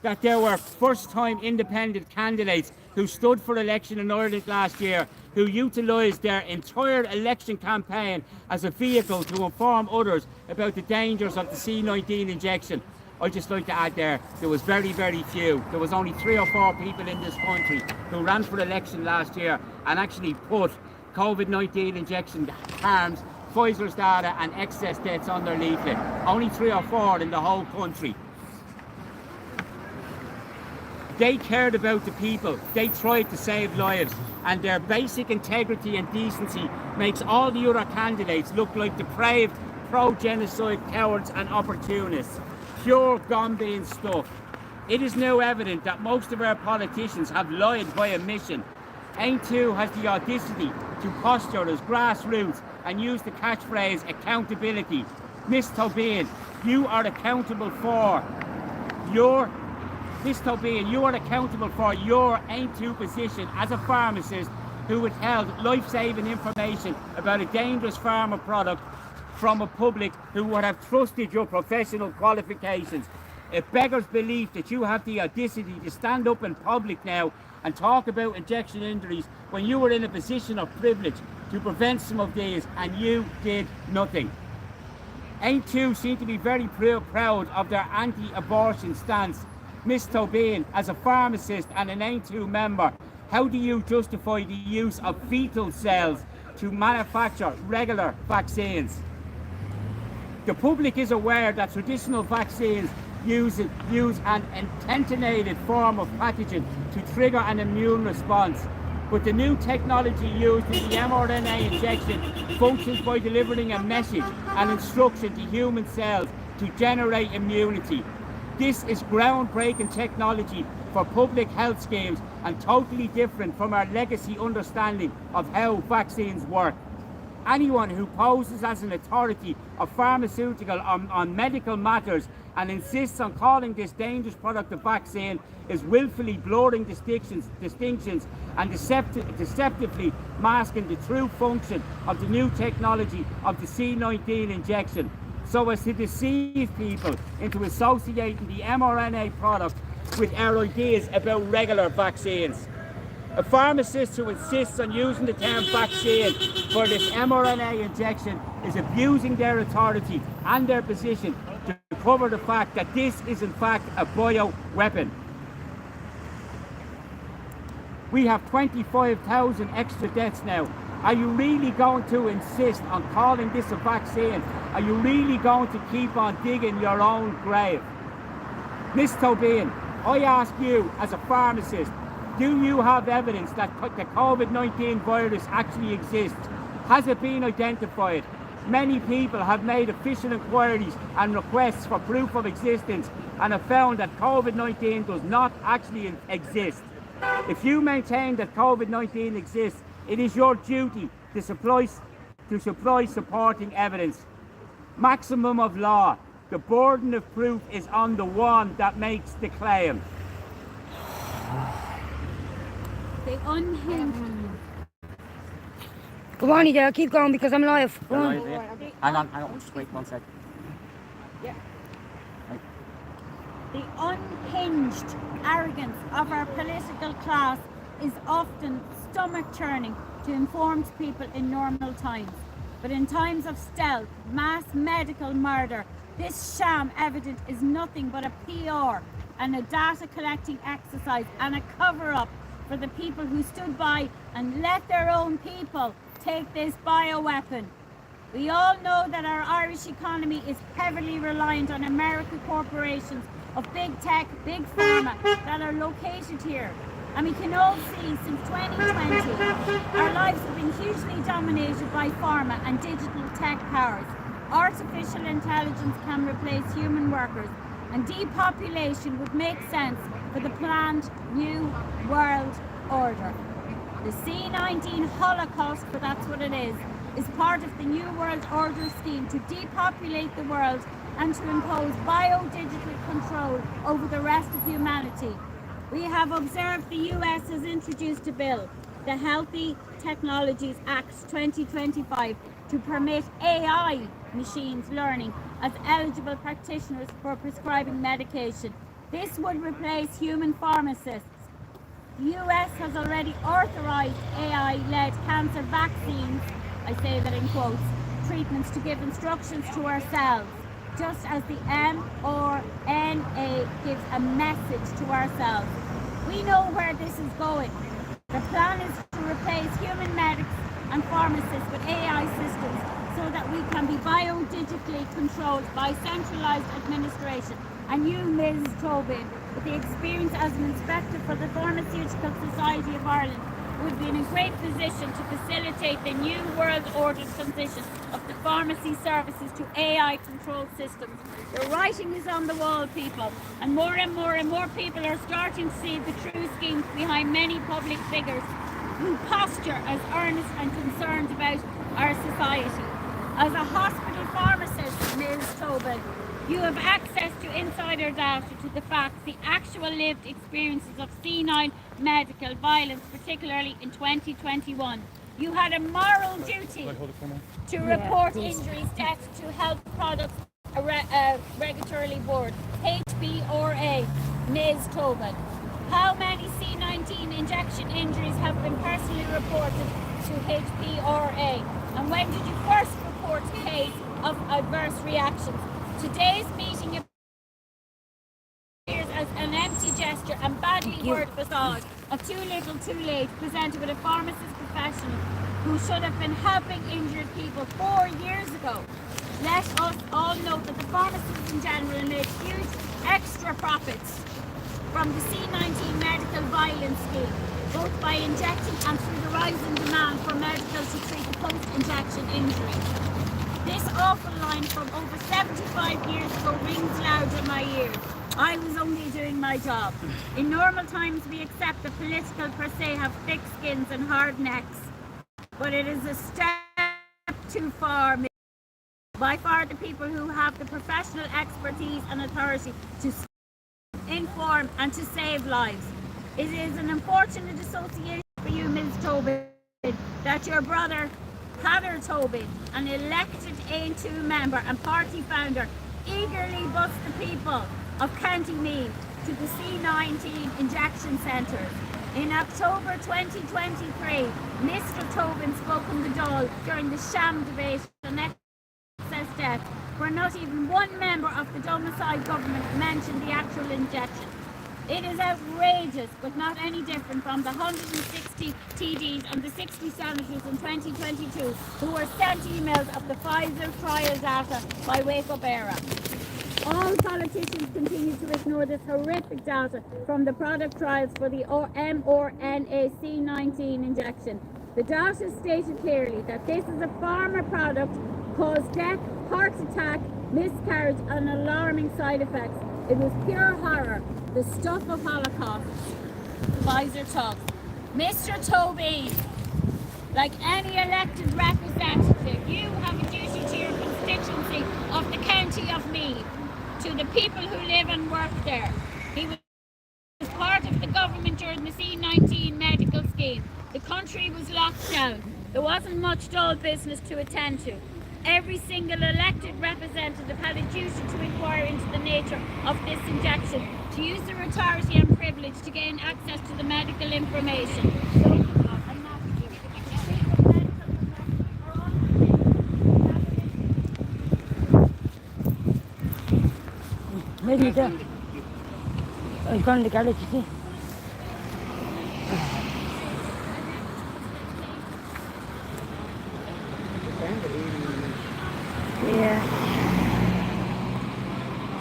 that there were first-time independent candidates who stood for election in Ireland last year, who utilised their entire election campaign as a vehicle to inform others about the dangers of the C-19 injection. I'd just like to add there was very, very few. There was only 3 or 4 people in this country who ran for election last year and actually put COVID-19 injection harms, Pfizer's data and excess deaths on their leaflet. Only 3 or 4 in the whole country. They cared about the people. They tried to save lives, and their basic integrity and decency makes all the other candidates look like depraved, pro-genocide cowards and opportunists. Pure gone-bean stuff. It is now evident that most of our politicians have lied by omission. Ain't2 has the audacity to posture as grassroots and use the catchphrase accountability. Miss Tobin, you are accountable for your Ain't2 position as a pharmacist who withheld life-saving information about a dangerous pharma product from a public who would have trusted your professional qualifications. It beggars belief that you have the audacity to stand up in public now and talk about injection injuries when you were in a position of privilege to prevent some of these and you did nothing. Ain't2 seem to be very proud of their anti-abortion stance. Miss Tobin, as a pharmacist and an Ain't2 member, how do you justify the use of fetal cells to manufacture regular vaccines? The public is aware that traditional vaccines use an intentionated form of pathogen to trigger an immune response. But the new technology used in the mRNA injection functions by delivering a message and instruction to human cells to generate immunity. This is groundbreaking technology for public health schemes and totally different from our legacy understanding of how vaccines work. Anyone who poses as an authority of pharmaceutical on medical matters and insists on calling this dangerous product a vaccine is willfully blurring distinctions and deceptively masking the true function of the new technology of the C-19 injection, so as to deceive people into associating the mRNA product with our ideas about regular vaccines. A pharmacist who insists on using the term vaccine for this mRNA injection is abusing their authority and their position to cover the fact that this is in fact a bioweapon. We have 25,000 extra deaths now. Are you really going to insist on calling this a vaccine? Are you really going to keep on digging your own grave? Miss Tobin, I ask you as a pharmacist, do you have evidence that the COVID-19 virus actually exists? Has it been identified? Many people have made official inquiries and requests for proof of existence and have found that COVID-19 does not actually exist. If you maintain that COVID-19 exists, it is your duty to supply supporting evidence. Maximum of law. The burden of proof is on the one that makes the claim. They unhinged. Go on, there, keep going because I'm live. Go on. Hang on, just wait 1 second. Yeah. The unhinged arrogance of our political class is often stomach-churning to informed people in normal times. But in times of stealth, mass medical murder, this sham evidence is nothing but a PR and a data-collecting exercise and a cover-up for the people who stood by and let their own people take this bioweapon. We all know that our Irish economy is heavily reliant on American corporations of big tech, big pharma that are located here. And we can all see since 2020, our lives have been hugely dominated by pharma and digital tech powers. artificial intelligence can replace human workers, and depopulation would make sense for the planned New World Order. The C-19 Holocaust, for that's what it is part of the New World Order scheme to depopulate the world and to impose bio-digital control over the rest of humanity. We have observed the US has introduced a bill, the Healthy Technologies Act 2025, to permit AI machines learning as eligible practitioners for prescribing medication. This would replace human pharmacists. The US has already authorized AI-led cancer vaccines, I say that in quotes, treatments to give instructions to ourselves, just as the mRNA gives a message to ourselves. We know where this is going. The plan is to replace human medics and pharmacists with AI systems so that we can be bio-digitally controlled by centralized administration. And you, Ms. Tobin, with the experience as an inspector for the Pharmaceutical Society of Ireland, would be in a great position to facilitate the New World Order transition of the pharmacy services to AI controlled systems. The writing is on the wall, people, and more people are starting to see the true schemes behind many public figures who posture as earnest and concerned about our society. As a hospital pharmacist, Ms. Tobin, you have access to insider data to the facts, the actual lived experiences of C9 medical violence, particularly in 2021. You had a moral duty to report injuries, deaths to Health Products Regulatory Board, HPRA, Ms. Tobin. How many C19 injection injuries have been personally reported to HPRA? And when did you first report a case of adverse reactions? Today's meeting appears as an empty gesture and badly worded facade of too little too late, presented with a pharmacist professional who should have been helping injured people 4 years ago. Let us all note that the pharmacists in general made huge extra profits from the C19 medical violence scheme, both by injecting and through the rising demand for medical to treat post-injection injury. This awful line from over 75 years ago rings loud in my ears. I was only doing my job. In normal times we accept that political per se have thick skins and hard necks, but it is a step too far. By far the people who have the professional expertise and authority to inform and to save lives. It is an unfortunate association for you, Ms. Tobin, that your brother Heather Tobin, an elected A2 member and party founder, eagerly bused the people of County Meath to the C19 injection centres. In October 2023, Mr. Tobin spoke on the Dáil during the sham debate on excess death, where not even one member of the domiciled government mentioned the actual injection. It is outrageous, but not any different from the 160 TDs and the 60 senators in 2022 who were sent emails of the Pfizer trial data by Wake Up Era. All politicians continue to ignore this horrific data from the product trials for the mRNA C19 injection. The data stated clearly that this is a pharma product, caused death, heart attack, miscarriage and alarming side effects. It was pure horror, the stuff of Holocaust. Pfizer talks. Mr. Tobin, like any elected representative, you have a duty to your constituency of the County of Meath, to the people who live and work there. He was part of the government during the C19 medical scheme. The country was locked down. There wasn't much dull business to attend to. Every single elected representative had a duty to inquire into the nature of this injection, to use their authority and privilege to gain access to the medical information. I've gone to the garage, you see. Yeah.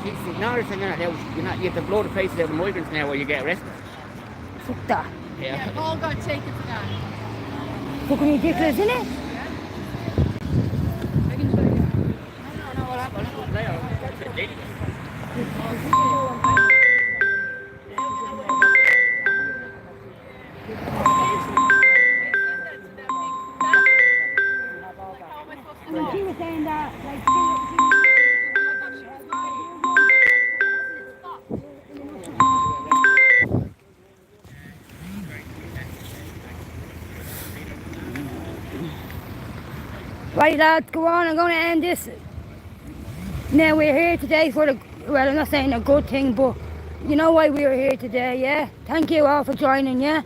See, now they're saying you have to blow the faces out of the migrants now or you get arrested. Fuck that. Yeah. All got taken for that. Fucking ridiculous, isn't it? I can show you. And she was saying that, like, right, lads, go on. I'm going to end this. Now, we're here today for the, well, I'm not saying a good thing, but you know why we're here today, yeah? Thank you all for joining, yeah?